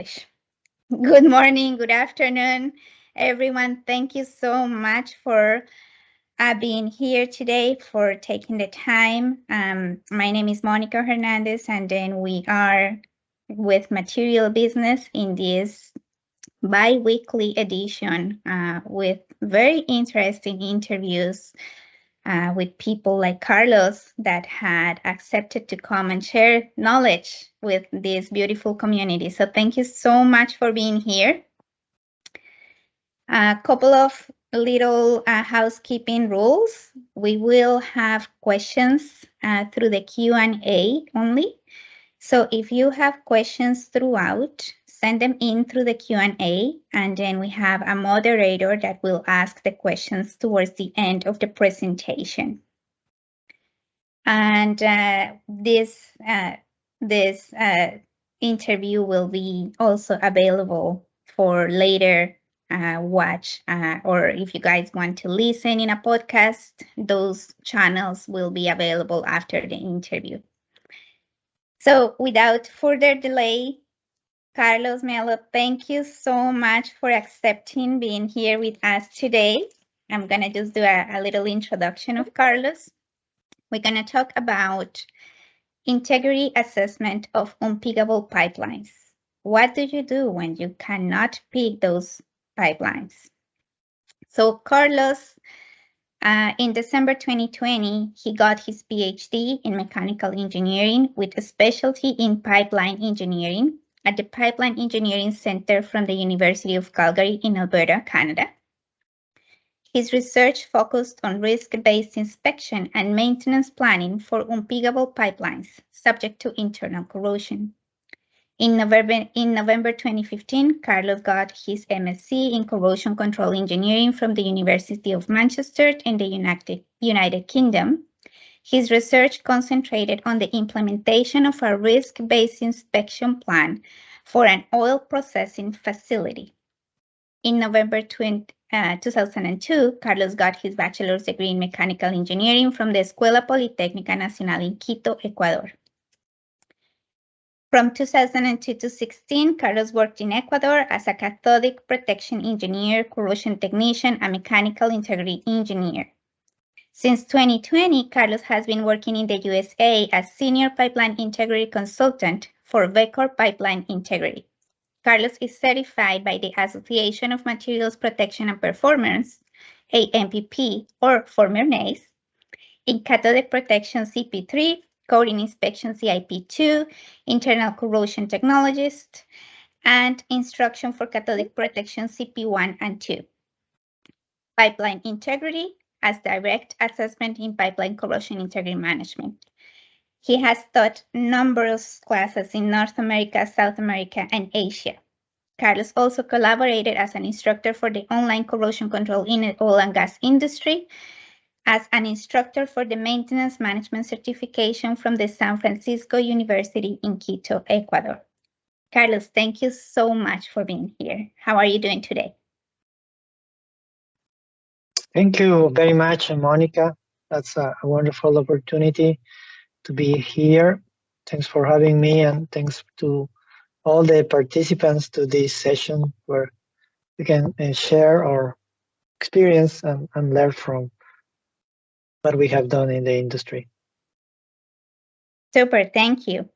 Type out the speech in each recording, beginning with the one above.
Good morning, good afternoon, everyone. Thank you so much for being here today, for taking the time. My name is Monica Hernandez, and then we are with Material Business in this bi-weekly edition with very interesting interviews with people like Carlos that had accepted to come and share knowledge with this beautiful community. So thank you so much for being here. A couple of little housekeeping rules. We will have questions through the Q&A only. So if you have questions throughout, send them in through the Q&A, and then we have a moderator that will ask the questions towards the end of the presentation. And this interview will be also available for later watch, or if you guys want to listen in a podcast, those channels will be available after the interview. So without further delay, Carlos Melo, thank you so much for accepting being here with us today. I'm going to just do a little introduction of Carlos. We're going to talk about integrity assessment of unpiggable pipelines. What do you do when you cannot pig those pipelines? So Carlos, in December 2020, he got his PhD in mechanical engineering with a specialty in pipeline engineering at the Pipeline Engineering Center from the University of Calgary in Alberta, Canada. His research focused on risk-based inspection and maintenance planning for unpiggable pipelines subject to internal corrosion. In November 2015, Carlos got his MSc in Corrosion Control Engineering from the University of Manchester in the United Kingdom. His research concentrated on the implementation of a risk-based inspection plan for an oil processing facility. In November 2002, Carlos got his bachelor's degree in mechanical engineering from the Escuela Politécnica Nacional in Quito, Ecuador. From 2002 to 2016, Carlos worked in Ecuador as a Cathodic Protection engineer, corrosion technician, and mechanical integrity engineer. Since 2020, Carlos has been working in the USA as Senior Pipeline Integrity Consultant for Vecor Pipeline Integrity. Carlos is certified by the Association of Materials Protection and Performance, AMPP, or former NACE, in Cathodic Protection CP3, Coating Inspection CIP2, Internal Corrosion Technologist, and Instruction for Cathodic Protection CP1 and 2. Pipeline Integrity as Direct Assessment in Pipeline Corrosion Integrity Management. He has taught numerous classes in North America, South America, and Asia. Carlos also collaborated as an instructor for the online corrosion control in the oil and gas industry, as an instructor for the maintenance management certification from the San Francisco University in Quito, Ecuador. Carlos, thank you so much for being here. How are you doing today? Thank you very much, Monica. That's a wonderful opportunity to be here. Thanks for having me, and thanks to all the participants to this session where we can share our experience and learn from what we have done in the industry. Super, thank you.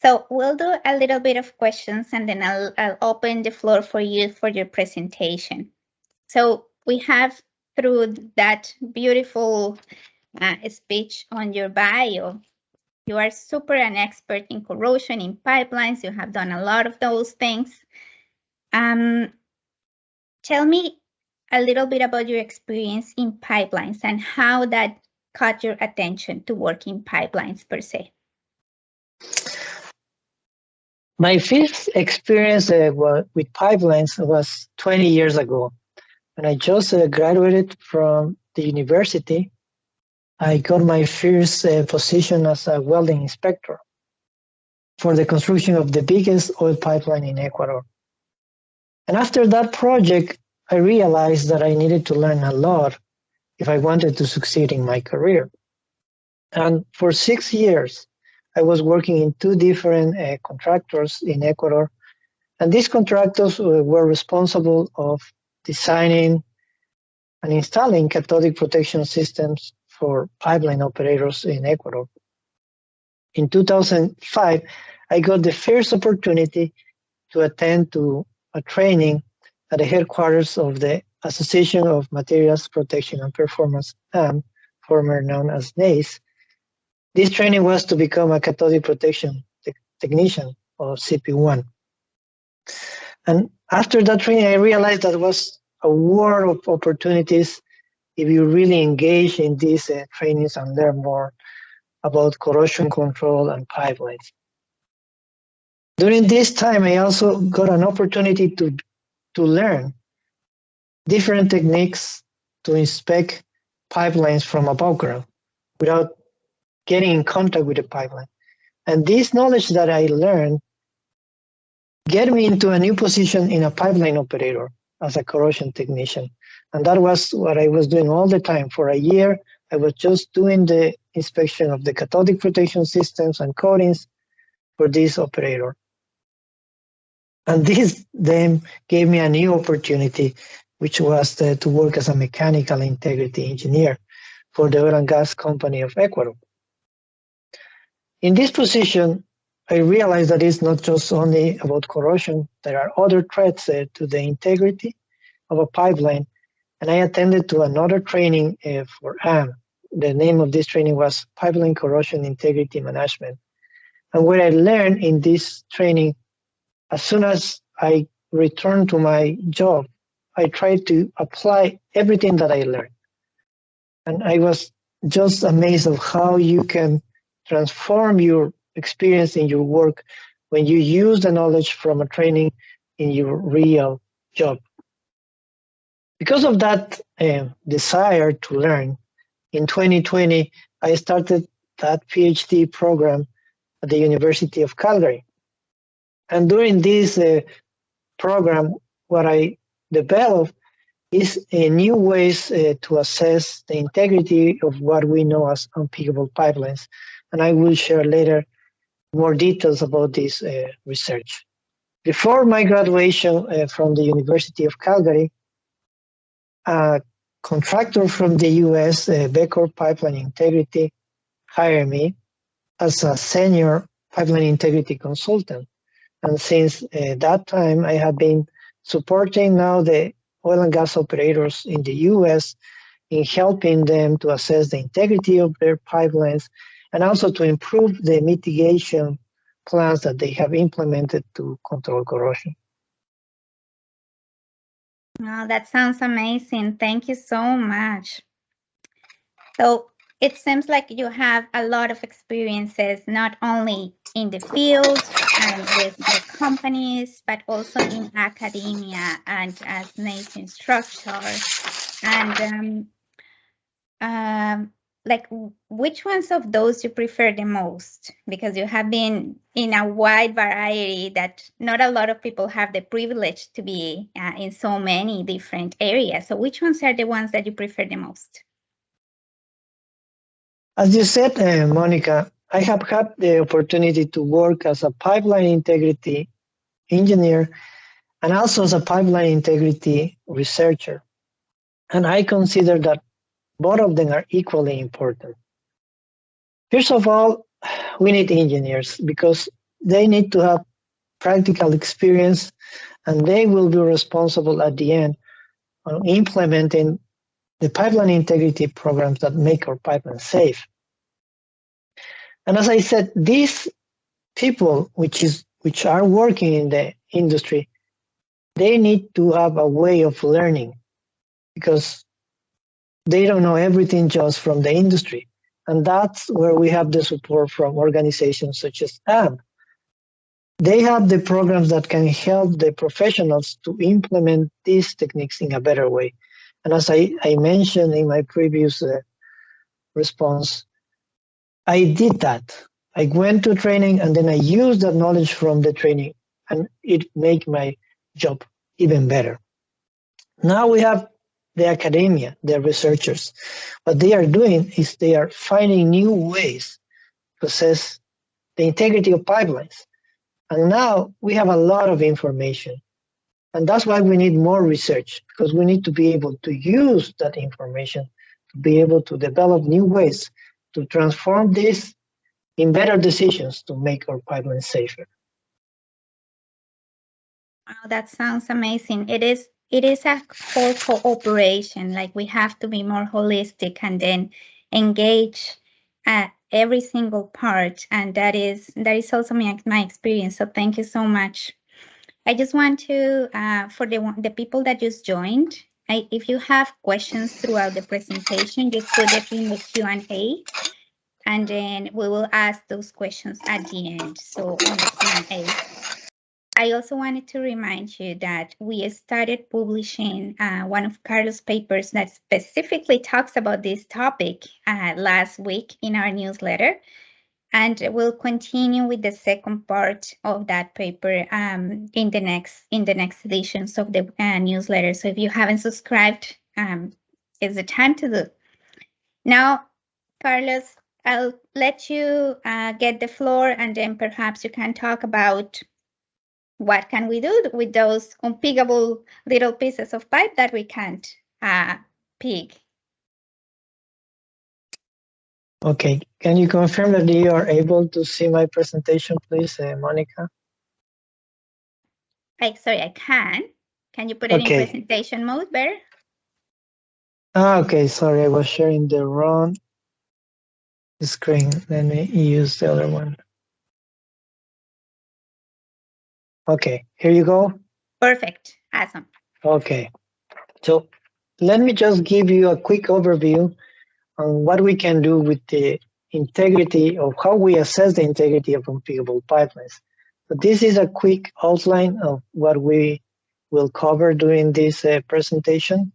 So we'll do a little bit of questions, and then I'll open the floor for you for your presentation. So we have, through that beautiful speech on your bio, you are super an expert in corrosion in pipelines. You have done a lot of those things. Tell me a little bit about your experience in pipelines and how that caught your attention to work in pipelines per se. My first experience with pipelines was 20 years ago. When I just graduated from the university, I got my first position as a welding inspector for the construction of the biggest oil pipeline in Ecuador. And after that project, I realized that I needed to learn a lot if I wanted to succeed in my career. And for 6 years, I was working in two different contractors in Ecuador And these contractors were responsible of designing and installing cathodic protection systems for pipeline operators in Ecuador. In 2005, I got the first opportunity to attend to a training at the headquarters of the Association of Materials Protection and Performance, AMP, formerly known as NACE. This training was to become a cathodic protection technician, or CP1. And after that training, I realized that was a world of opportunities if you really engage in these trainings and learn more about corrosion control and pipelines. During this time, I also got an opportunity to learn different techniques to inspect pipelines from above ground without getting in contact with the pipeline. And this knowledge that I learned get me into a new position in a pipeline operator as a corrosion technician. And that was what I was doing all the time. For a year, I was just doing the inspection of the cathodic protection systems and coatings for this operator. And this then gave me a new opportunity, which was to work as a mechanical integrity engineer for the oil and gas company of Ecuador. In this position, I realized that it's not just only about corrosion. There are other threats to the integrity of a pipeline. And I attended to another training for AMP. The name of this training was Pipeline Corrosion Integrity Management. And what I learned in this training, as soon as I returned to my job, I tried to apply everything that I learned. And I was just amazed of how you can transform your experience in your work when you use the knowledge from a training in your real job. Because of that desire to learn, in 2020, I started that PhD program at the University of Calgary. And during this program, what I developed is new ways to assess the integrity of what we know as unpiggable pipelines. And I will share later more details about this research. Before my graduation from the University of Calgary, a contractor from the US, Becker Pipeline Integrity, hired me as a senior pipeline integrity consultant. And since that time, I have been supporting now the oil and gas operators in the US in helping them to assess the integrity of their pipelines and also to improve the mitigation plans that they have implemented to control corrosion. Oh, that sounds amazing. Thank you so much. So it seems like you have a lot of experiences, not only in the field and with the companies, but also in academia and as NACE instructor. And like, which ones of those you prefer the most? Because you have been in a wide variety that not a lot of people have the privilege to be in so many different areas. So which ones are the ones that you prefer the most? As you said, Monica, I have had the opportunity to work as a pipeline integrity engineer and also as a pipeline integrity researcher. And I consider that both of them are equally important. First of all, we need engineers because they need to have practical experience and they will be responsible at the end on implementing the pipeline integrity programs that make our pipeline safe. And as I said, these people which are working in the industry, they need to have a way of learning because they don't know everything just from the industry. And that's where we have the support from organizations such as AMP. They have the programs that can help the professionals to implement these techniques in a better way. And as I mentioned in my previous response, I did that. I went to training and then I used that knowledge from the training and it made my job even better. Now we have the academia, the researchers. What they are doing is they are finding new ways to assess the integrity of pipelines. And now we have a lot of information. And that's why we need more research, because we need to be able to use that information to be able to develop new ways to transform this in better decisions to make our pipelines safer. Wow, that sounds amazing. It is a whole cooperation. Like we have to be more holistic and then engage at every single part. And that is also my experience. So thank you so much. I just want to for the people that just joined, if you have questions throughout the presentation, just put it in the Q&A, and then we will ask those questions at the end. So on the Q&A. I also wanted to remind you that we started publishing one of Carlos' papers that specifically talks about this topic last week in our newsletter. And we'll continue with the second part of that paper in the next editions of the newsletter. So if you haven't subscribed, it's the time to do. Now, Carlos, I'll let you get the floor, and then perhaps you can talk about what can we do with those unpiggable little pieces of pipe that we can't pig. Okay, can you confirm that you are able to see my presentation, please, Monica? Sorry, I can. Can you put it in presentation mode better? Okay, sorry, I was sharing the wrong screen. Let me use the other one. Okay, here you go. Perfect, awesome. Okay, so let me just give you a quick overview on what we can do with the integrity of how we assess the integrity of unpiggable pipelines. So this is a quick outline of what we will cover during this presentation.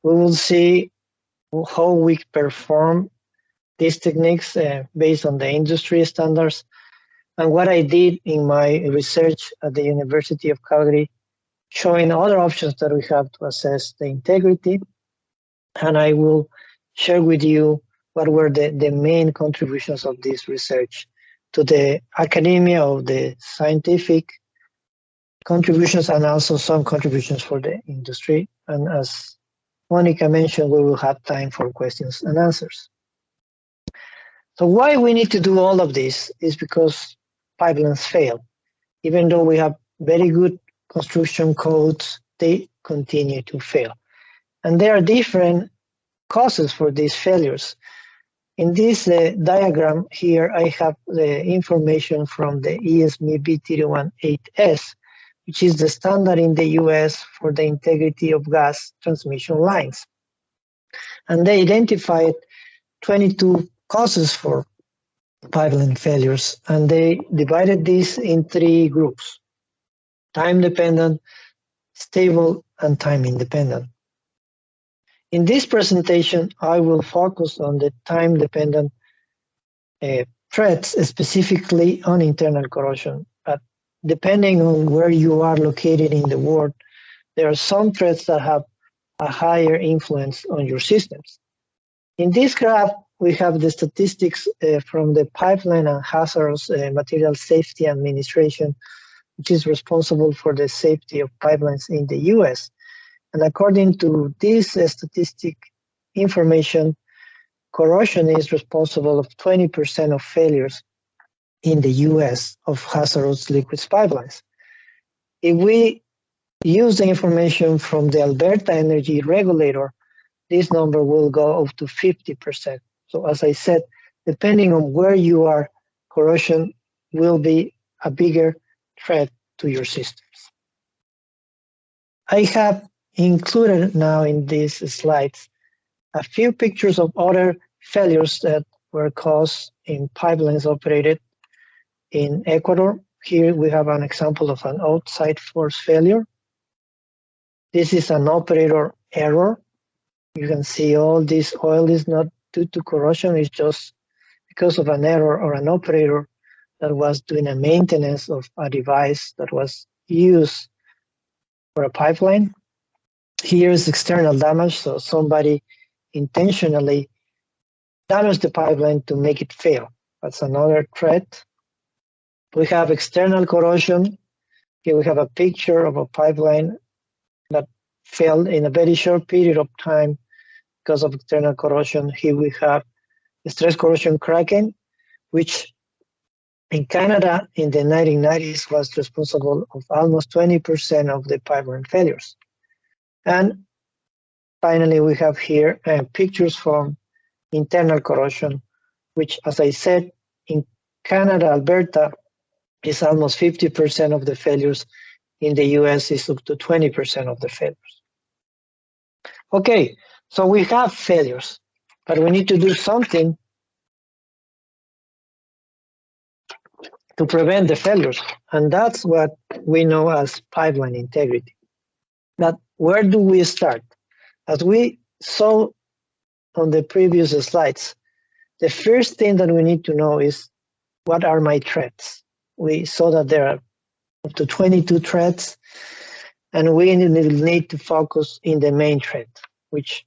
We will see how we perform these techniques based on the industry standards, and what I did in my research at the University of Calgary, showing other options that we have to assess the integrity. And I will share with you what were the main contributions of this research to the academia, of the scientific contributions, and also some contributions for the industry. And as Monica mentioned, we will have time for questions and answers. So why we need to do all of this is because pipelines fail. Even though we have very good construction codes, they continue to fail. And there are different causes for these failures. In this diagram here, I have the information from the ESME B318S, which is the standard in the US for the integrity of gas transmission lines. And they identified 22 causes for pipeline failures, and they divided this in 3 groups: time-dependent, stable, and time-independent. In this presentation, I will focus on the time-dependent threats, specifically on internal corrosion. But depending on where you are located in the world, there are some threats that have a higher influence on your systems. In this graph, we have the statistics from the Pipeline and Hazardous Materials Safety Administration, which is responsible for the safety of pipelines in the US. And according to this statistic information, corrosion is responsible of 20% of failures in the US of hazardous liquids pipelines. If we use the information from the Alberta Energy Regulator, this number will go up to 50%. So as I said, depending on where you are, corrosion will be a bigger threat to your systems. I have included now in these slides a few pictures of other failures that were caused in pipelines operated in Ecuador. Here we have an example of an outside force failure. This is an operator error. You can see all this oil is not due to corrosion, it's just because of an error or an operator that was doing a maintenance of a device that was used for a pipeline. Here is external damage, so somebody intentionally damaged the pipeline to make it fail. That's another threat. We have external corrosion. Here we have a picture of a pipeline that failed in a very short period of time because of external corrosion. Here we have stress corrosion cracking, which in Canada in the 1990s was responsible of almost 20% of the pipeline failures. And finally, we have here pictures from internal corrosion, which, as I said, in Canada, Alberta, is almost 50% of the failures. In the US, is up to 20% of the failures. Okay, so we have failures, but we need to do something to prevent the failures, and that's what we know as pipeline integrity. But where do we start? As we saw on the previous slides, the first thing that we need to know is, what are my threats? We saw that there are up to 22 threats, and we need to focus in the main threat, which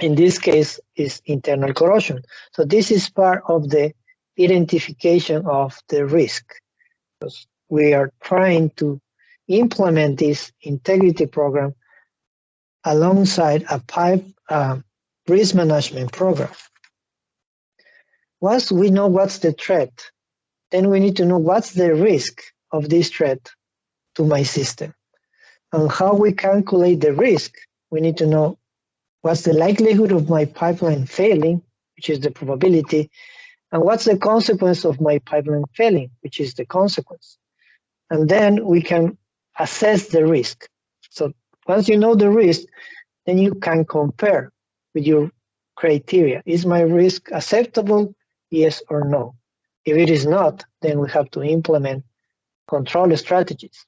in this case is internal corrosion. So this is part of the identification of the risk, because we are trying to implement this integrity program alongside a risk management program. Once we know what's the threat, then we need to know what's the risk of this threat to my system. And how we calculate the risk, we need to know what's the likelihood of my pipeline failing, which is the probability, and what's the consequence of my pipeline failing, which is the consequence. And then we can assess the risk. So once you know the risk, then you can compare with your criteria. Is my risk acceptable? Yes or no. If it is not, then we have to implement control strategies.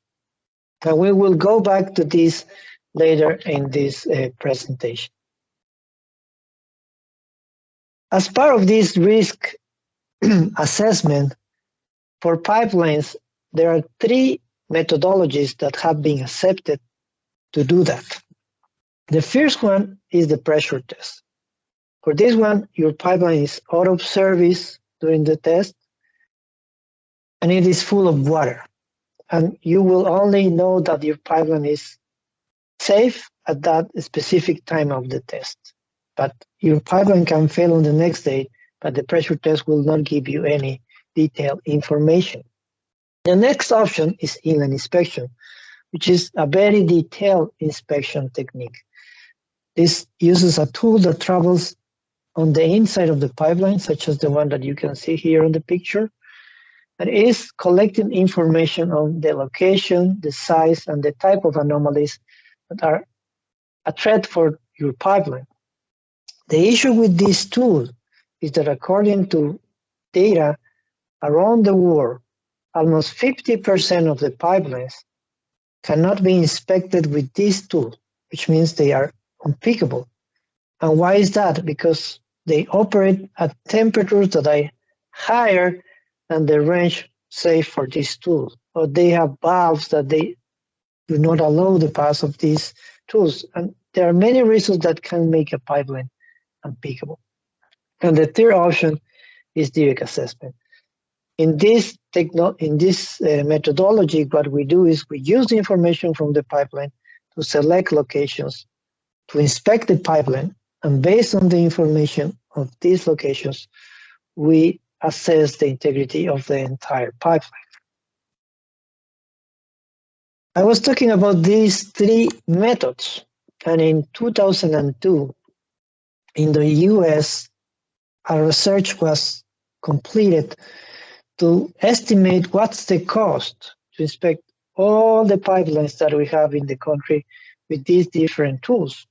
And we will go back to this later in this presentation. As part of this risk assessment for pipelines, there are 3 methodologies that have been accepted to do that. The first one is the pressure test. For this one, your pipeline is out of service during the test, and it is full of water. And you will only know that your pipeline is safe at that specific time of the test. But your pipeline can fail on the next day, but the pressure test will not give you any detailed information. The next option is inline inspection, which is a very detailed inspection technique. This uses a tool that travels on the inside of the pipeline, such as the one that you can see here on the picture, and is collecting information on the location, the size, and the type of anomalies that are a threat for your pipeline. The issue with this tool is that according to data around the world, almost 50% of the pipelines cannot be inspected with this tool, which means they are unpiggable. And why is that? Because they operate at temperatures that are higher than the range safe for this tool, or they have valves that they do not allow the pass of these tools. And there are many reasons that can make a pipeline unpiggable. And the third option is direct assessment. In this methodology, what we do is we use the information from the pipeline to select locations, to inspect the pipeline, and based on the information of these locations, we assess the integrity of the entire pipeline. I was talking about these 3 methods, and in 2002, in the US, a research was completed to estimate what's the cost to inspect all the pipelines that we have in the country with these different tools.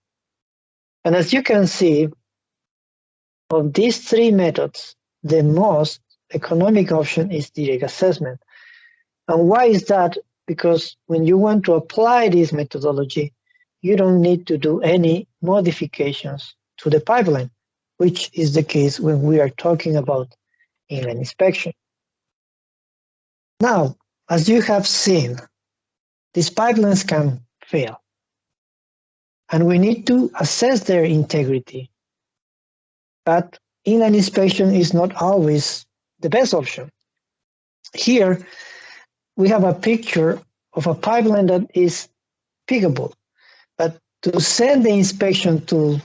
And as you can see, of these 3 methods, the most economic option is direct assessment. And why is that? Because when you want to apply this methodology, you don't need to do any modifications to the pipeline, which is the case when we are talking about inline inspection. Now, as you have seen, these pipelines can fail, and we need to assess their integrity. But inline inspection is not always the best option. Here, we have a picture of a pipeline that is piggable. But to send the inspection tool,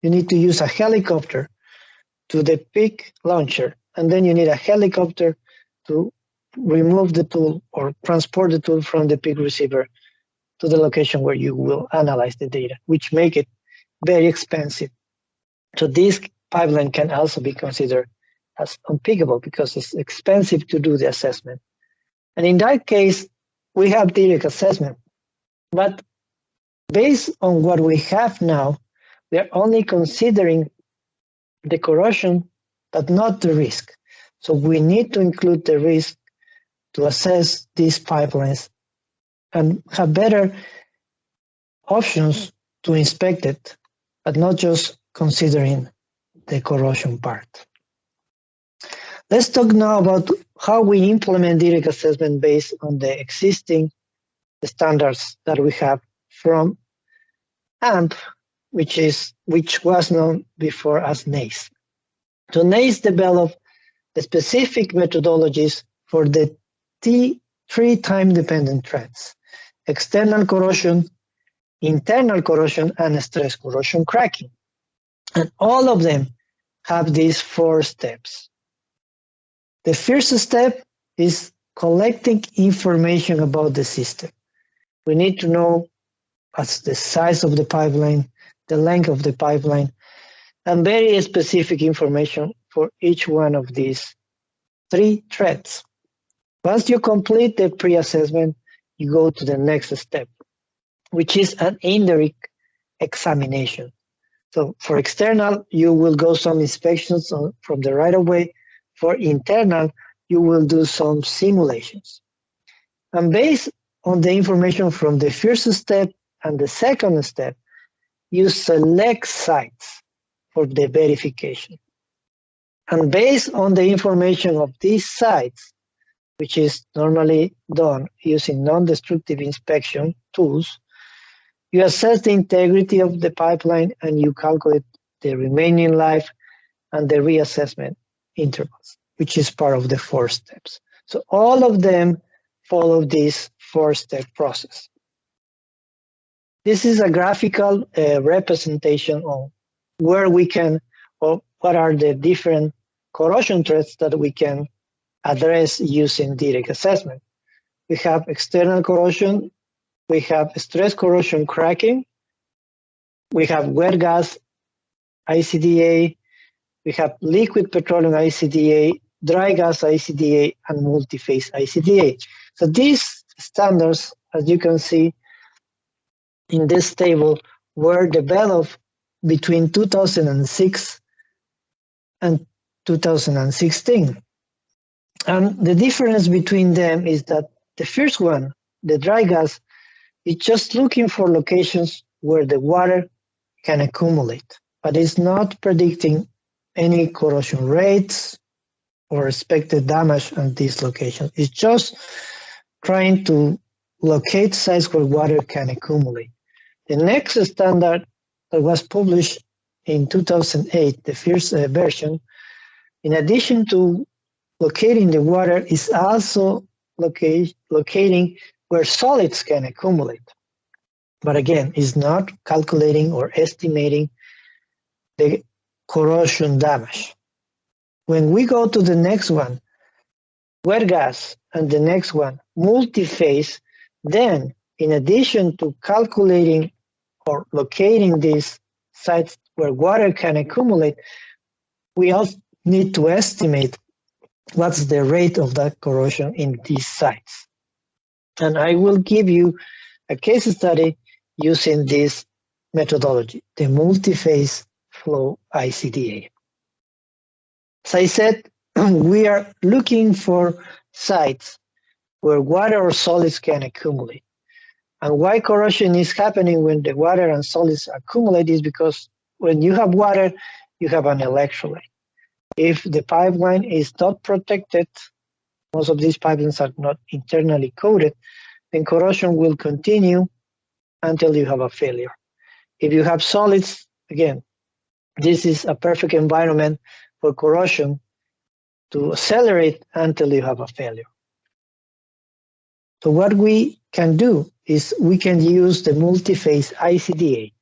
you need to use a helicopter to the pig launcher, and then you need a helicopter to remove the tool or transport the tool from the pig receiver to the location where you will analyze the data, which make it very expensive. So this pipeline can also be considered as unpiggable because it's expensive to do the assessment. And in that case, we have direct assessment. But based on what we have now, we are only considering the corrosion, but not the risk. So we need to include the risk to assess these pipelines and have better options to inspect it, but not just considering the corrosion part. Let's talk now about how we implement direct assessment based on the existing standards that we have from AMP, which was known before as NACE. So NACE developed the specific methodologies for the three time-dependent threats: external corrosion, internal corrosion, and stress corrosion cracking. And all of them have these 4 steps. The first step is collecting information about the system. We need to know what's the size of the pipeline, the length of the pipeline, and very specific information for each one of these 3 threats. Once you complete the pre-assessment, you go to the next step, which is an indirect examination. So for external, you will go some inspections from the right-of-way. For internal, you will do some simulations. And based on the information from the first step and the second step, you select sites for the verification. And based on the information of these sites, which is normally done using non-destructive inspection tools, you assess the integrity of the pipeline and you calculate the remaining life and the reassessment intervals, which is part of the 4 steps. So all of them follow this 4-step process. This is a graphical representation of where we can, or what are the different corrosion threats that we can address using direct assessment. We have external corrosion, we have stress corrosion cracking, we have wet gas ICDA, we have liquid petroleum ICDA, dry gas ICDA, and multi-phase ICDA. So these standards, as you can see in this table, were developed between 2006 and 2016. And the difference between them is that the first one, the dry gas, is just looking for locations where the water can accumulate, but it's not predicting any corrosion rates or expected damage on these locations. It's just trying to locate sites where water can accumulate. The next standard that was published in 2008, the first version, in addition to locating the water, is also locating where solids can accumulate. But again, it's not calculating or estimating the corrosion damage. When we go to the next one, wet gas, and the next one, multi-phase, then in addition to calculating or locating these sites where water can accumulate, we also need to estimate what's the rate of that corrosion in these sites. And I will give you a case study using this methodology, the multi-phase flow ICDA. As I said, we are looking for sites where water or solids can accumulate. And why corrosion is happening when the water and solids accumulate is because when you have water, you have an electrolyte. If the pipeline is not protected, most of these pipelines are not internally coated, then corrosion will continue until you have a failure. If you have solids, again, this is a perfect environment for corrosion to accelerate until you have a failure. So what we can do is we can use the multi-phase ICDA.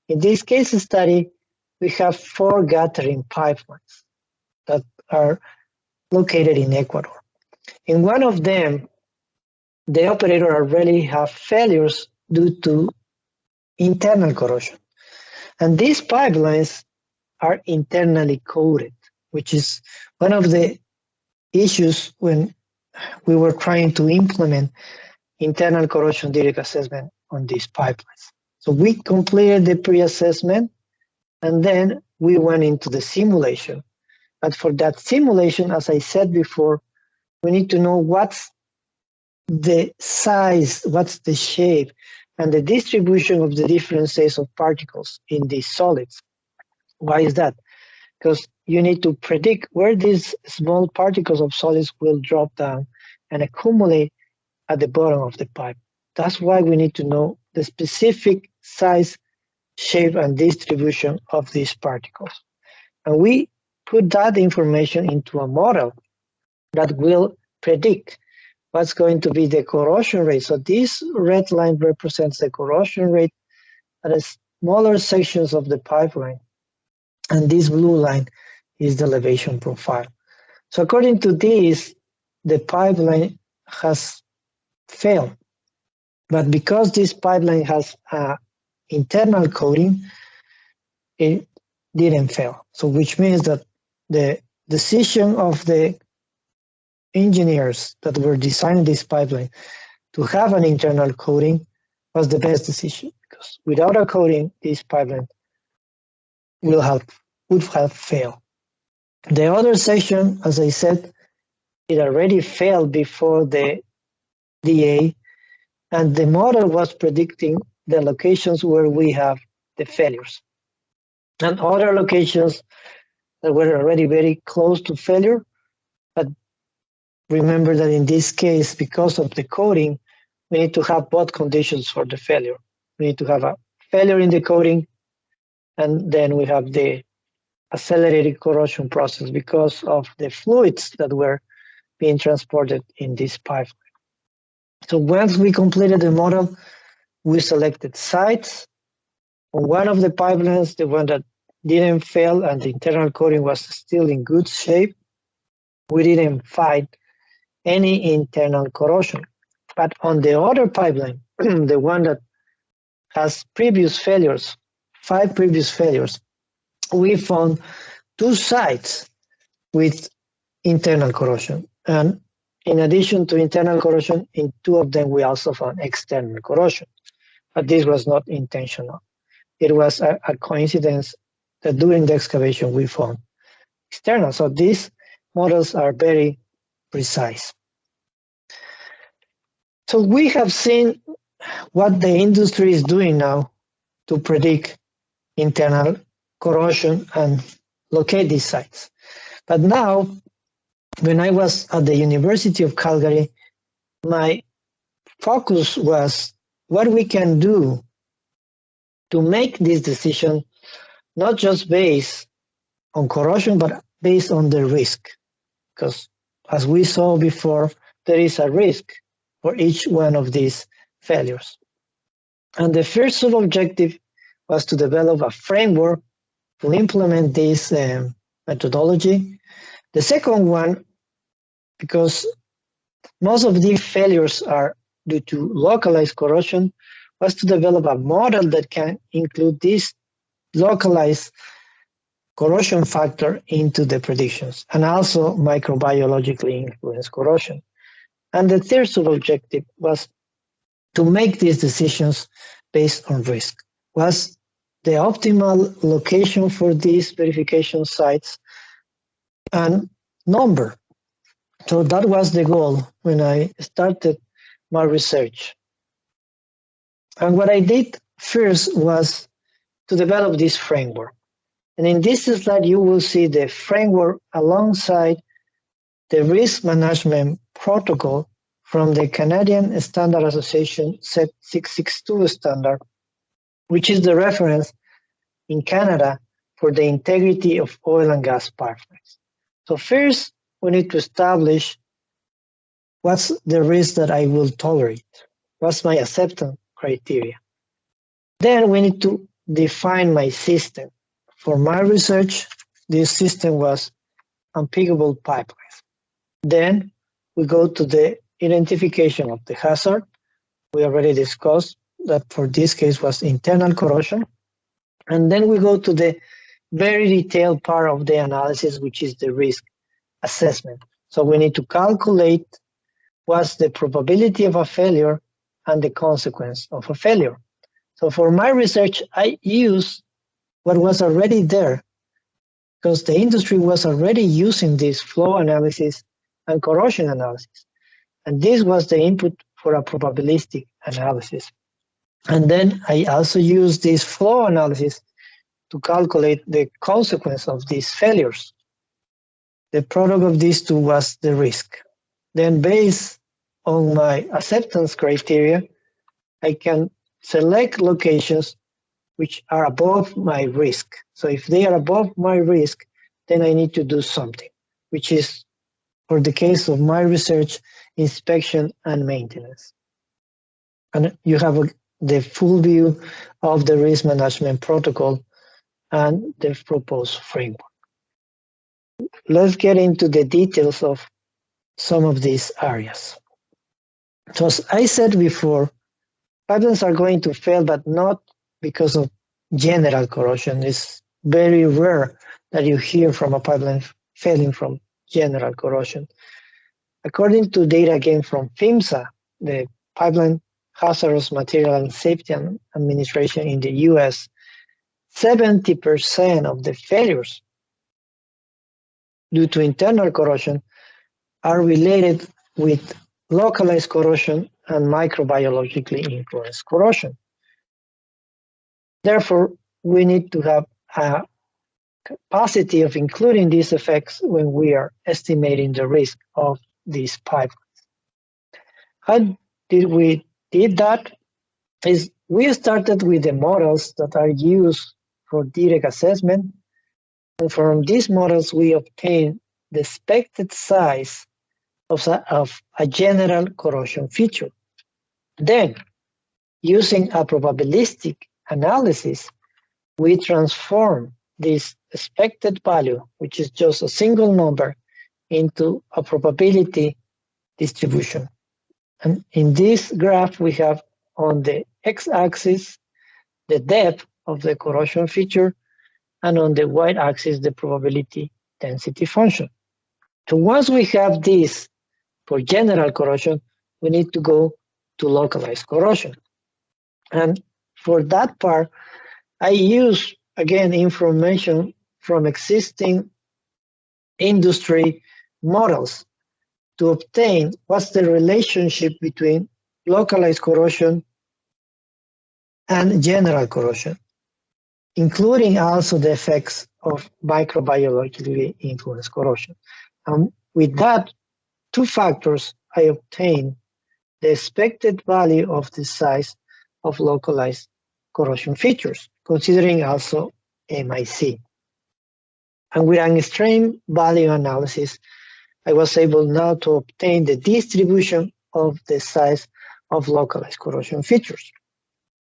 In this case study, we have 4 gathering pipelines that are located in Ecuador. In one of them, the operator already have failures due to internal corrosion. And these pipelines are internally coated, which is one of the issues when we were trying to implement internal corrosion defect assessment on these pipelines. So we completed the pre-assessment and then we went into the simulation. But for that simulation, as I said before, we need to know what's the size, what's the shape, and the distribution of the different size of particles in these solids. Why is that? Because you need to predict where these small particles of solids will drop down and accumulate at the bottom of the pipe. That's why we need to know the specific size, shape, and distribution of these particles. And we put that information into a model that will predict what's going to be the corrosion rate. So this red line represents the corrosion rate at the smaller sections of the pipeline. And this blue line is the elevation profile. So according to this, the pipeline has failed. But because this pipeline has internal coating, it didn't fail. So which means that the decision of the engineers that were designing this pipeline to have an internal coating was the best decision, because without a coating, this pipeline would have failed. The other section, as I said, it already failed before the DA, and the model was predicting the locations where we have the failures. And other locations that were already very close to failure, but remember that in this case, because of the coating, we need to have both conditions for the failure. We need to have a failure in the coating, and then we have the accelerated corrosion process because of the fluids that were being transported in this pipeline. So once we completed the model, we selected sites. On one of the pipelines, the one that didn't fail and the internal coating was still in good shape, we didn't find any internal corrosion. But on the other pipeline, the one that has previous failures, 5 previous failures, we found 2 sites with internal corrosion. And in addition to internal corrosion, in 2 of them, we also found external corrosion. But this was not intentional. It was a coincidence that during the excavation, we found external. So these models are very precise. So we have seen what the industry is doing now to predict internal corrosion and locate these sites. But now, when I was at the University of Calgary, my focus was what we can do to make this decision, not just based on corrosion, but based on the risk. Because as we saw before, there is a risk for each one of these failures. And the first sub-objective was to develop a framework to implement this methodology. The second one, because most of these failures are due to localized corrosion, was to develop a model that can include this localized corrosion factor into the predictions, and also microbiologically influenced corrosion. And the third sub-objective was to make these decisions based on risk. Was the optimal location for these verification sites and number. So that was the goal when I started my research. And what I did first was to develop this framework. And in this slide, you will see the framework alongside the risk management protocol from the Canadian Standard Association SET 662 standard, which is the reference in Canada for the integrity of oil and gas pipelines. So first, we need to establish What's the risk that I will tolerate? What's my acceptance criteria? Then we need to define my system. For my research, this system was unpiggable pipelines. Then we go to the identification of the hazard. We already discussed that for this case was internal corrosion. And then we go to the very detailed part of the analysis, which is the risk assessment. So we need to calculate what's the probability of a failure and the consequence of a failure. So for my research, I use what was already there because the industry was already using this flow analysis and corrosion analysis. And this was the input for a probabilistic analysis. And then I also use this flow analysis to calculate the consequence of these failures. The product of these two was the risk. Then based on my acceptance criteria, I can select locations which are above my risk. So if they are above my risk, then I need to do something, which is, for the case of my research, inspection and maintenance. And you have the full view of the risk management protocol and the proposed framework. Let's get into the details of some of these areas. So as I said before, pipelines are going to fail, but not because of general corrosion. It's very rare that you hear from a pipeline failing from general corrosion. According to data again from PHMSA, the Pipeline Hazardous Material and Safety Administration in the US, 70% of the failures due to internal corrosion are related with localized corrosion and microbiologically influenced corrosion. Therefore, we need to have a capacity of including these effects when we are estimating the risk of these pipelines. How did we did that? Is we started with the models that are used for direct assessment, and from these models we obtain the expected size of a general corrosion feature. Then, using a probabilistic analysis, we transform this expected value, which is just a single number, into a probability distribution. And in this graph, we have on the x-axis the depth of the corrosion feature, and on the y-axis the probability density function. So once we have this for general corrosion, we need to go to localized corrosion. And for that part, I use, again, information from existing industry models to obtain what's the relationship between localized corrosion and general corrosion, including also the effects of microbiologically influenced corrosion. And with that two factors, I obtain the expected value of the size of localized corrosion features, considering also MIC. And with an extreme value analysis, I was able now to obtain the distribution of the size of localized corrosion features.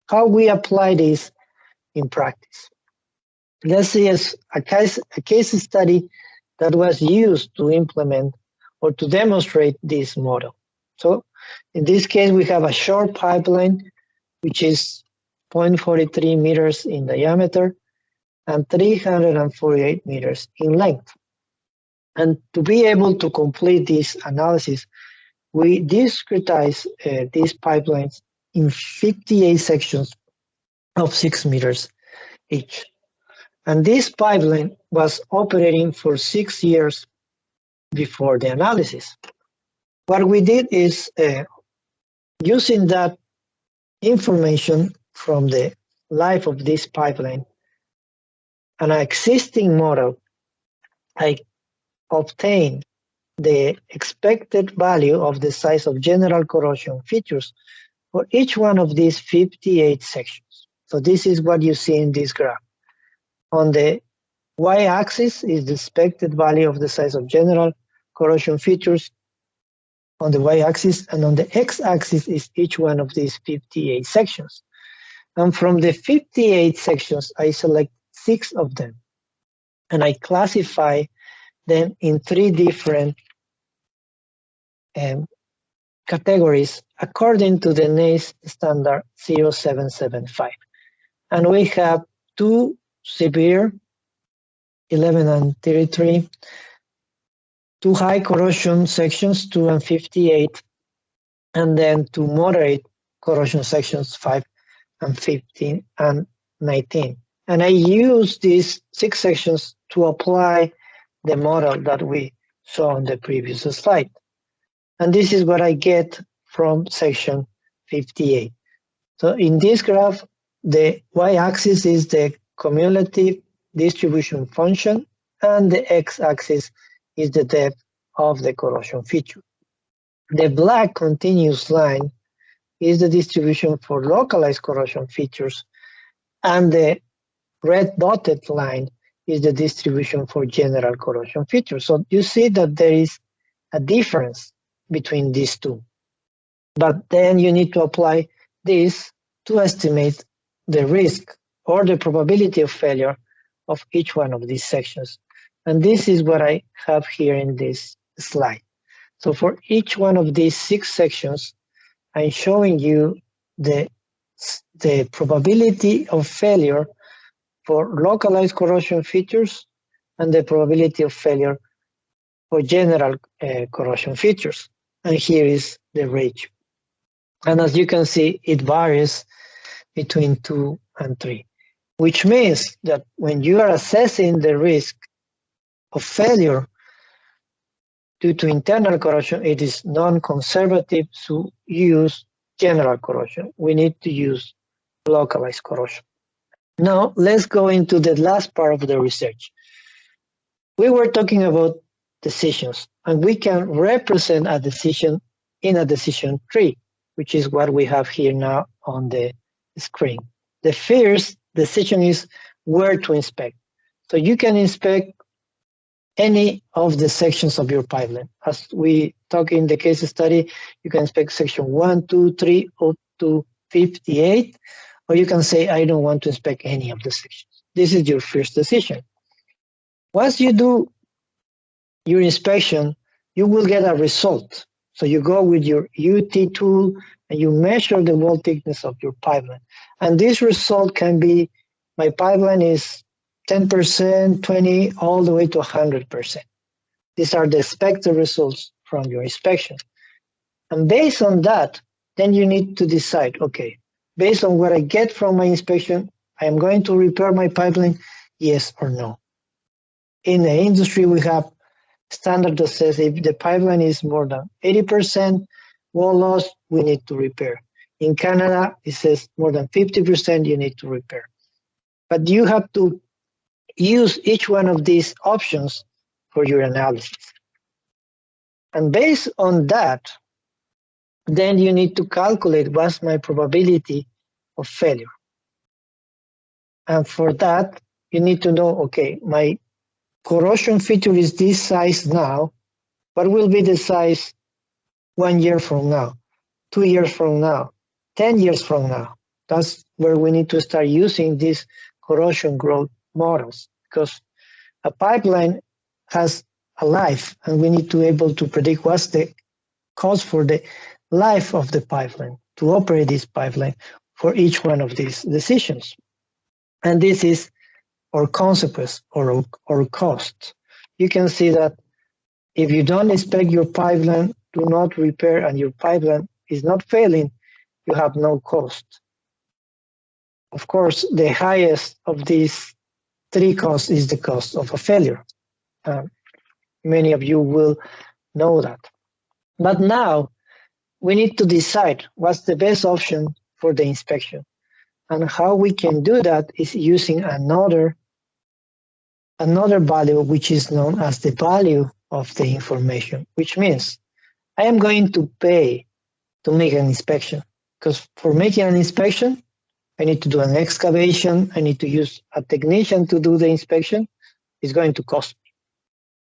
How we apply this in practice? Let's see a case study that was used to implement or to demonstrate this model. So in this case, we have a short pipeline, which is 0.43 meters in diameter and 348 meters in length. And to be able to complete this analysis, we discretize these pipelines in 58 sections of 6 meters each. And this pipeline was operating for 6 years before the analysis. What we did is, using that information from the life of this pipeline, an existing model, I obtained the expected value of the size of general corrosion features for each one of these 58 sections. So this is what you see in this graph. On the y-axis is the expected value of the size of general corrosion features. on the y-axis, and on the x-axis is each one of these 58 sections. And from the 58 sections, I select 6 of them, and I classify them in 3 different categories according to the NACE standard 0775. And we have 2 severe, 11 and 33, 2 high corrosion sections, 2 and 58, and then 2 moderate corrosion sections, 5 and 15 and 19. And I use these 6 sections to apply the model that we saw on the previous slide. And this is what I get from section 58. So in this graph, the y-axis is the cumulative distribution function, and the x-axis is the depth of the corrosion feature. The black continuous line is the distribution for localized corrosion features, and the red dotted line is the distribution for general corrosion features. So you see that there is a difference between these two. But then you need to apply this to estimate the risk or the probability of failure of each one of these sections. And this is what I have here in this slide. So for each one of these 6 sections, I'm showing you the probability of failure for localized corrosion features and the probability of failure for general corrosion features. And here is the ratio. And as you can see, it varies between 2 and 3, which means that when you are assessing the risk of failure due to internal corrosion, it is non-conservative to use general corrosion. We need to use localized corrosion. Now, let's go into the last part of the research. We were talking about decisions, and we can represent a decision in a decision tree, which is what we have here now on the screen. The first decision is where to inspect. So you can inspect any of the sections of your pipeline. As we talk in the case study, you can inspect section 1, 2, 3, up to 58, or you can say, I don't want to inspect any of the sections. This is your first decision. Once you do your inspection, you will get a result. So you go with your UT tool and you measure the wall thickness of your pipeline. And this result can be, my pipeline is 10%, 20, all the way to 100%. These are the expected results from your inspection. And based on that, then you need to decide, okay, based on what I get from my inspection, I am going to repair my pipeline, yes or no. In the industry, we have standard that says if the pipeline is more than 80% wall loss, we need to repair. In Canada, it says more than 50% you need to repair. But you have to use each one of these options for your analysis. And based on that, then you need to calculate what's my probability of failure. And for that, you need to know, okay, my corrosion feature is this size now. What will be the size 1 year from now, 2 years from now, 10 years from now? That's where we need to start using these corrosion growth models, because a pipeline has a life, and we need to be able to predict what's the cost for the life of the pipeline, to operate this pipeline for each one of these decisions. And this is our consequence or cost. You can see that if you don't inspect your pipeline, do not repair, and your pipeline is not failing, you have no cost. Of course, the highest of these 3 costs is the cost of a failure. Many of you will know that. But now we need to decide what's the best option for the inspection. And how we can do that is using another value, which is known as the value of the information, which means I am going to pay to make an inspection, because for making an inspection, I need to do an excavation, I need to use a technician to do the inspection. It's going to cost me.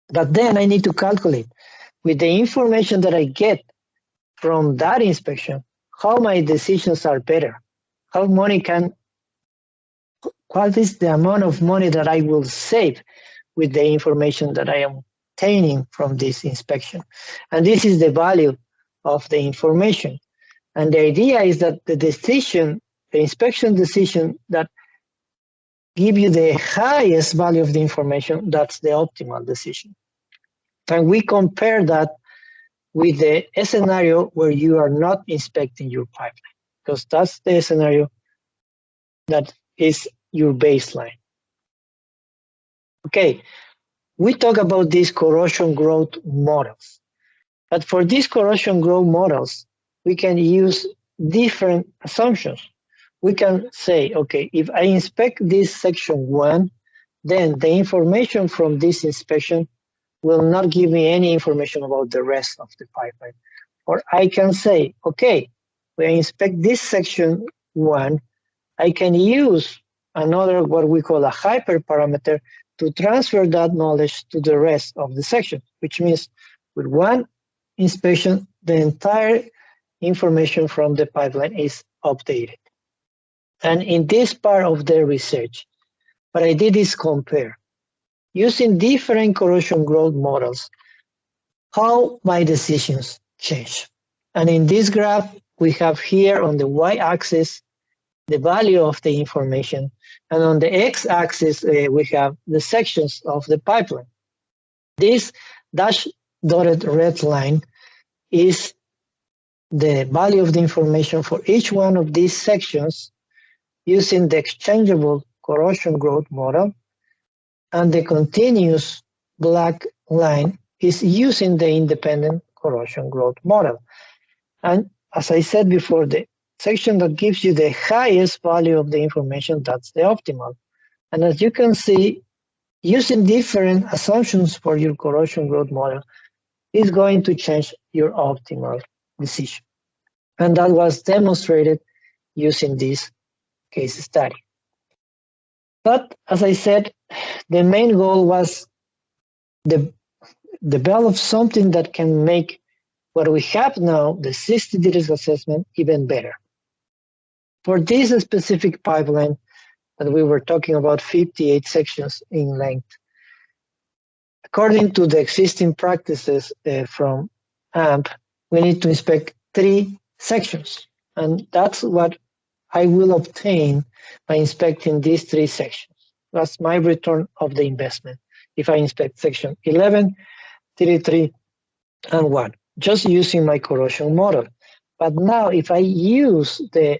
But then I need to calculate with the information that I get from that inspection how my decisions are better, what is the amount of money that I will save with the information that I am obtaining from this inspection. And this is the value of the information. And the idea is that the inspection decision that give you the highest value of the information, that's the optimal decision. And we compare that with the scenario where you are not inspecting your pipeline, because that's the scenario that is your baseline. Okay, we talk about these corrosion growth models. But for these corrosion growth models, we can use different assumptions. We can say, okay, if I inspect this section 1, then the information from this inspection will not give me any information about the rest of the pipeline. Or I can say, okay, when I inspect this section 1, I can use another, what we call a hyperparameter, to transfer that knowledge to the rest of the section, which means with one inspection, the entire information from the pipeline is updated. And in this part of the research, what I did is compare, using different corrosion growth models, how my decisions change. And in this graph, we have here on the y-axis, the value of the information. And on the x-axis, we have the sections of the pipeline. This dashed dotted red line is the value of the information for each one of these sections using the exchangeable corrosion growth model. And the continuous black line is using the independent corrosion growth model. And as I said before, the section that gives you the highest value of the information, that's the optimal. And as you can see, using different assumptions for your corrosion growth model is going to change your optimal decision. And that was demonstrated using this case study. But as I said, the main goal was to develop something that can make what we have now, the 60 risk assessment, even better. For this specific pipeline that we were talking about, 58 sections in length, according to the existing practices from AMP, we need to inspect 3 sections. And that's what I will obtain by inspecting these 3 sections. That's my return of the investment. If I inspect section 11, 33, and 1, just using my corrosion model. But now if I use the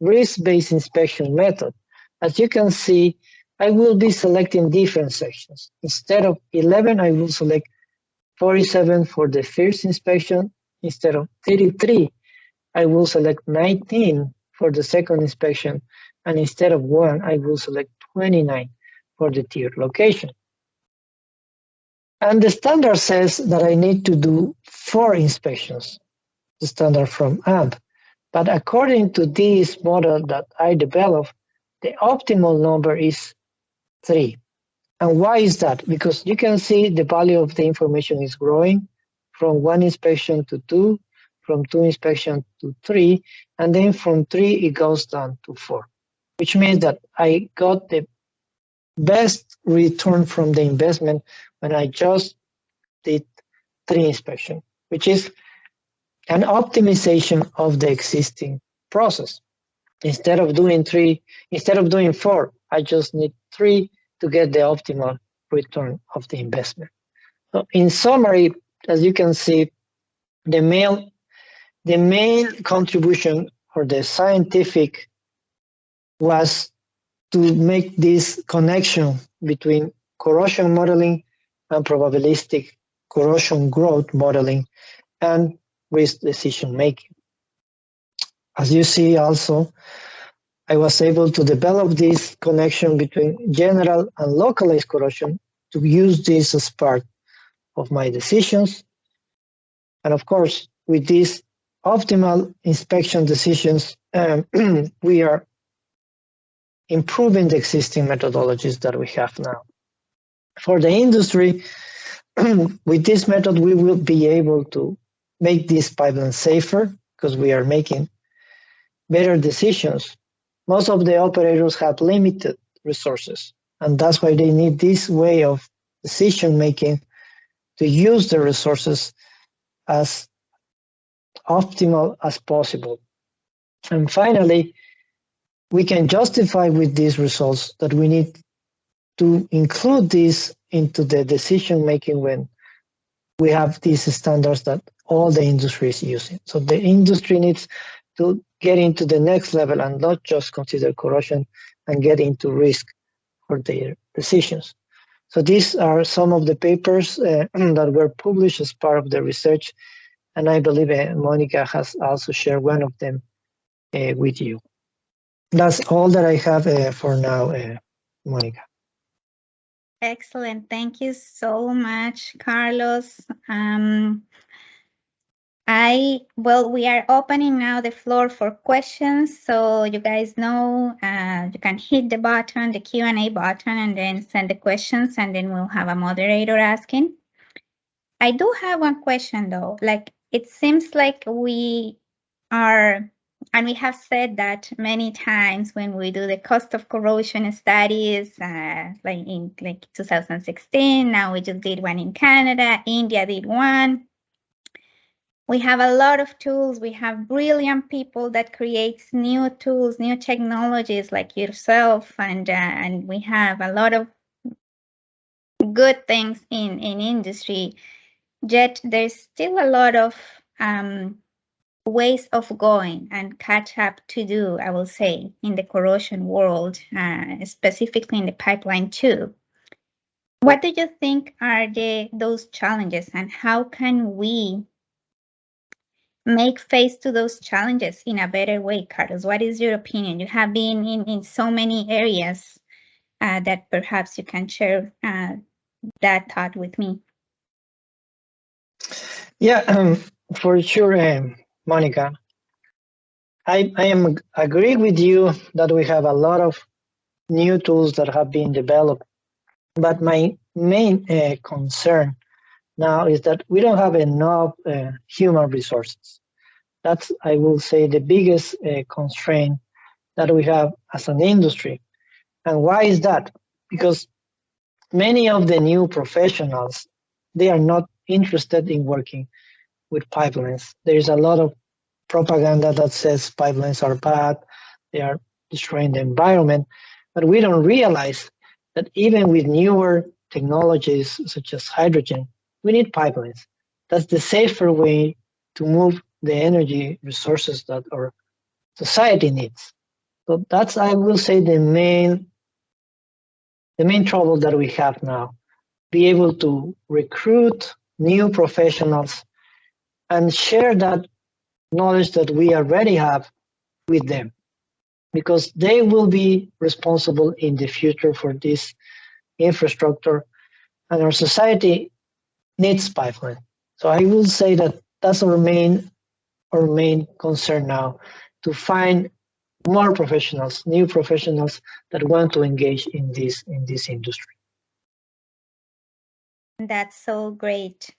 risk-based inspection method, as you can see, I will be selecting different sections. Instead of 11, I will select 47 for the first inspection. Instead of 33, I will select 19 for the second inspection. And instead of 1, I will select 29 for the third location. And the standard says that I need to do 4 inspections, the standard from AMP. But according to this model that I developed, the optimal number is 3. And why is that? Because you can see the value of the information is growing from 1 inspection to 2, from 2 inspection to 3, and then from 3 it goes down to 4, which means that I got the best return from the investment when I just did 3 inspections, which is an optimization of the existing process. Instead of doing 4, I just need 3 to get the optimal return of the investment. So in summary, as you can see, the main contribution or the scientific was to make this connection between corrosion modeling and probabilistic corrosion growth modeling and risk decision making. As you see also, I was able to develop this connection between general and localized corrosion to use this as part of my decisions. And of course, with these optimal inspection decisions, we are improving the existing methodologies that we have now. For the industry, with this method, we will be able to make these pipelines safer because we are making better decisions. Most of the operators have limited resources, and that's why they need this way of decision making to use the resources as optimal as possible. And finally, we can justify with these results that we need to include this into the decision making when we have these standards that all the industry is using. So the industry needs to get into the next level and not just consider corrosion and get into risk for their decisions. So these are some of the papers that were published as part of the research, and I believe Monica has also shared one of them with you. That's all that I have for now, Monica. Excellent. Thank you so much, Carlos. We are opening now the floor for questions. So you guys know, you can hit the button, the Q&A button, and then send the questions, and then we'll have a moderator asking. I do have one question though. Like, it seems like we are, and we have said that many times when we do the cost of corrosion studies, like in 2016, now we just did one in Canada, India did one. We have a lot of tools. We have brilliant people that creates new tools, new technologies like yourself, and we have a lot of good things in industry. Yet there's still a lot of ways of going and catch up to do, I will say, in the corrosion world, specifically in the pipeline too. What do you think are those challenges, and how can we make face to those challenges in a better way, Carlos? What is your opinion? You have been in so many areas that perhaps you can share that thought with me. Yeah, for sure, Monica. I am agree with you that we have a lot of new tools that have been developed, but my main concern now is that we don't have enough human resources. That's, I will say, the biggest constraint that we have as an industry. And why is that? Because many of the new professionals, they are not interested in working with pipelines. There's a lot of propaganda that says pipelines are bad, they are destroying the environment, but we don't realize that even with newer technologies such as hydrogen, we need pipelines. That's the safer way to move the energy resources that our society needs. So that's, I will say, the main trouble that we have now. Be able to recruit new professionals and share that knowledge that we already have with them, because they will be responsible in the future for this infrastructure, and our society needs pipeline. So I will say that that's our main concern now, to find more professionals, new professionals that want to engage in this industry. That's so great.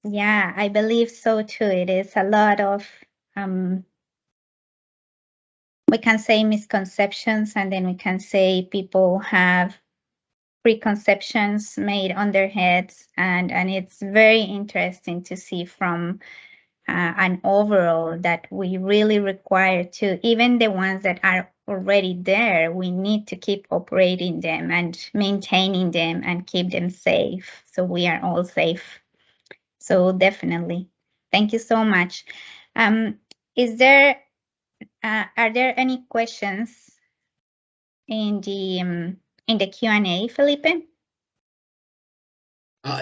Yeah, I believe so too. It is a lot of we can say misconceptions, and then we can say people have preconceptions made on their heads, and it's very interesting to see from an overall that we really require to, even the ones that are already there, we need to keep operating them and maintaining them and keep them safe, so we are all safe. So definitely, thank you so much. Is there are there any questions in the Q&A, Felipe?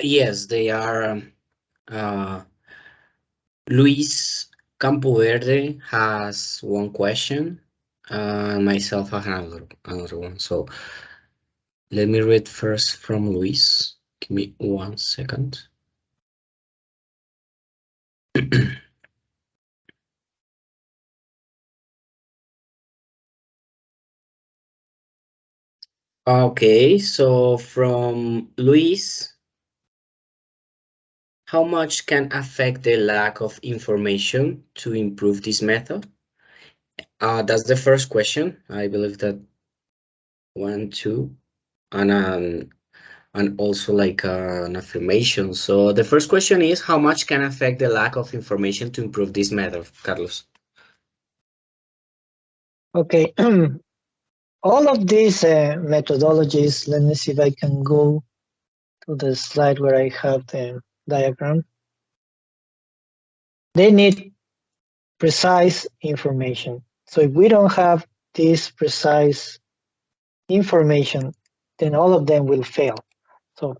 Yes, they are. Luis Campoverde has one question, and myself I have another one. So let me read first from Luis. Give me 1 second. Okay, so from Luis, how much can affect the lack of information to improve this method? That's the first question. I believe that 1, 2, and also like an affirmation. So the first question is, how much can affect the lack of information to improve this method, Carlos? Okay, all of these methodologies, let me see if I can go to the slide where I have the diagram. They need precise information. So if we don't have this precise information, then all of them will fail. So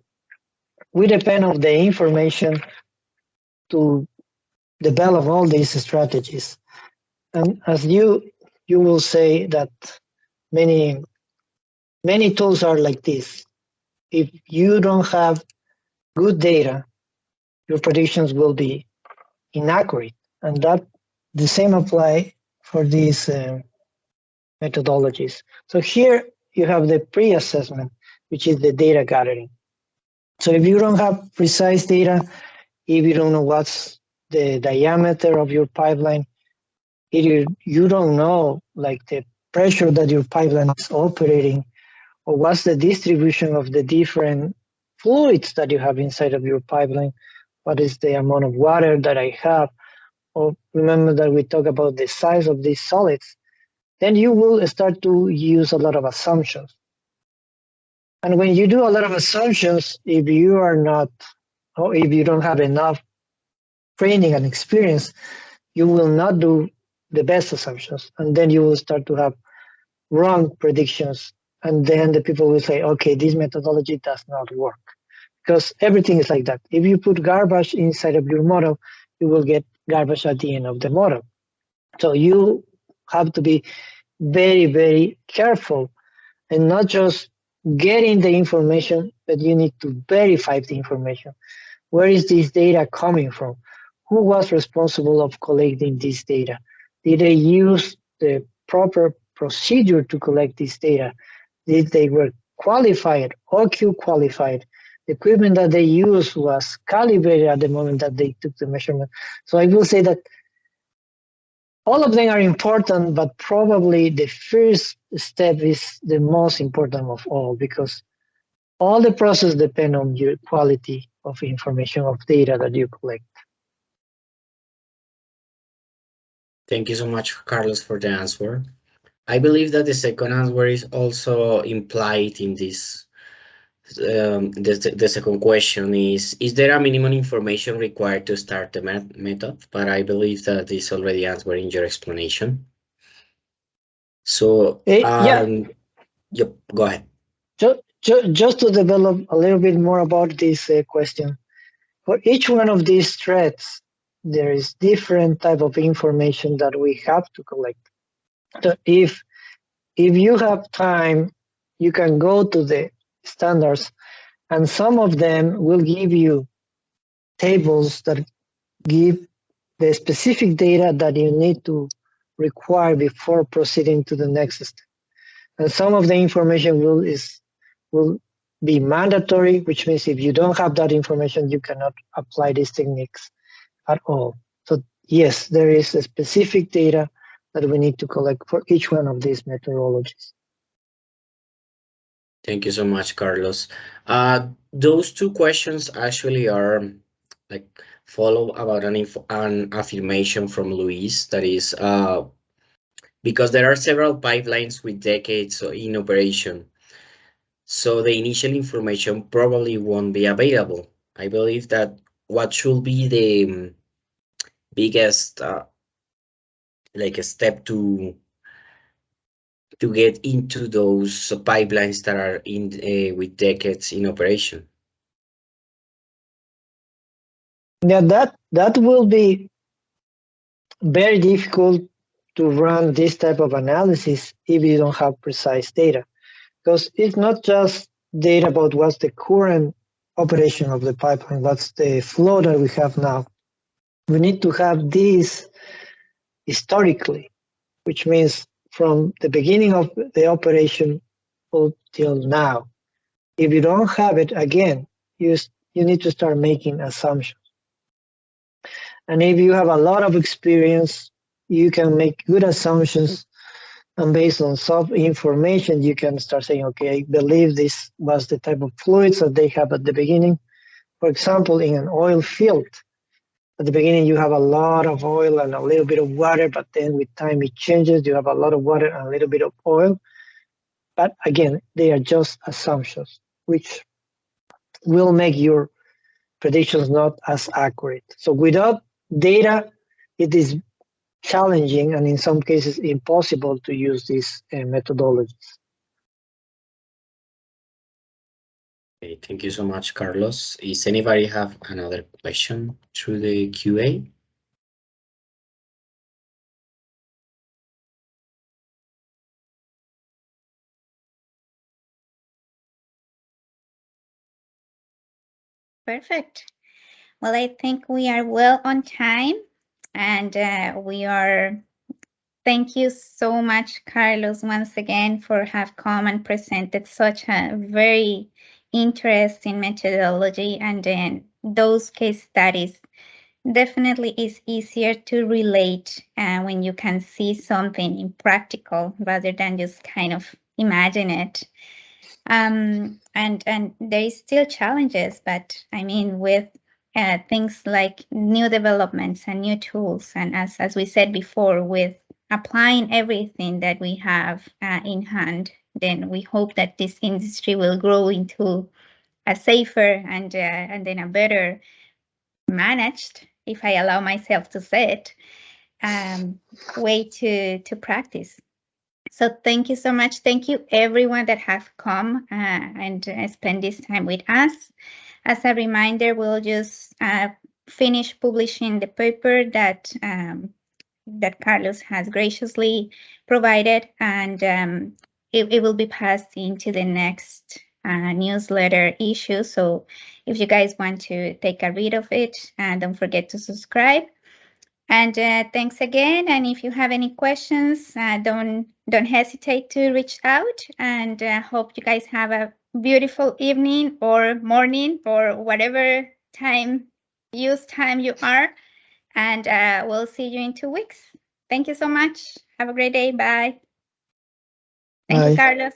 we depend on the information to develop all these strategies. And as you will say that many tools are like this. If you don't have good data, your predictions will be inaccurate, and that the same apply for these methodologies. So here you have the pre-assessment, which is the data gathering. So if you don't have precise data, if you don't know what's the diameter of your pipeline, if you don't know like the pressure that your pipeline is operating, or what's the distribution of the different fluids that you have inside of your pipeline, what is the amount of water that I have, or remember that we talk about the size of these solids, then you will start to use a lot of assumptions. And when you do a lot of assumptions, if you are not, or if you don't have enough training and experience, you will not do the best assumptions. And then you will start to have wrong predictions. And then the people will say, okay, this methodology does not work. Because everything is like that. If you put garbage inside of your model, you will get garbage at the end of the model. So you have to be very, very careful and not just getting the information, but you need to verify the information. Where is this data coming from? Who was responsible of collecting this data? Did they use the proper procedure to collect this data? Did they were qualified, OQ qualified? The equipment that they used was calibrated at the moment that they took the measurement. So I will say that all of them are important, but probably the first step is the most important of all, because all the process depend on your quality of information, of data that you collect. Thank you so much, Carlos, for the answer. I believe that the second answer is also implied in this. The second question is there a minimum information required to start the method? But I believe that is already answered in your explanation. So, yep, go ahead. Just to develop a little bit more about this question, for each one of these threads, there is different type of information that we have to collect. So if you have time, you can go to the standards, and some of them will give you tables that give the specific data that you need to require before proceeding to the next step. And some of the information will be mandatory, which means if you don't have that information, you cannot apply these techniques at all. So yes, there is a specific data that we need to collect for each one of these methodologies. Thank you so much, Carlos. Those two questions actually are like follow about an affirmation from Luis, that is because there are several pipelines with decades in operation, so the initial information probably won't be available. I believe that what should be the biggest like a step to get into those pipelines that are in with decades in operation? Yeah, that will be very difficult to run this type of analysis if you don't have precise data, because it's not just data about what's the current operation of the pipeline, what's the flow that we have now. We need to have this historically, which means from the beginning of the operation until now. If you don't have it, again, you need to start making assumptions. And if you have a lot of experience, you can make good assumptions. And based on some information, you can start saying, okay, I believe this was the type of fluids that they have at the beginning. For example, in an oil field, at the beginning, you have a lot of oil and a little bit of water, but then with time it changes. You have a lot of water and a little bit of oil. But again, they are just assumptions, which will make your predictions not as accurate. So without data, it is challenging and in some cases impossible to use these methodologies. Okay, thank you so much, Carlos. Is anybody have another question through the QA? Perfect. Well, I think we are well on time, and thank you so much, Carlos, once again for have come and presented such a very interesting methodology, and then those case studies definitely is easier to relate when you can see something in practical rather than just kind of imagine it. And there is still challenges, but I mean with things like new developments and new tools, and as we said before, with applying everything that we have in hand, then we hope that this industry will grow into a safer and then a better managed, if I allow myself to say it, way to practice. So thank you so much. Thank you everyone that have come and spent this time with us. As a reminder, we'll just finish publishing the paper that that Carlos has graciously provided, and it will be passed into the next newsletter issue. So if you guys want to take a read of it, don't forget to subscribe. And thanks again. And if you have any questions, don't hesitate to reach out. And hope you guys have a beautiful evening or morning or whatever time you are. And we'll see you in 2 weeks. Thank you so much. Have a great day. Bye. Thank you, Carlos.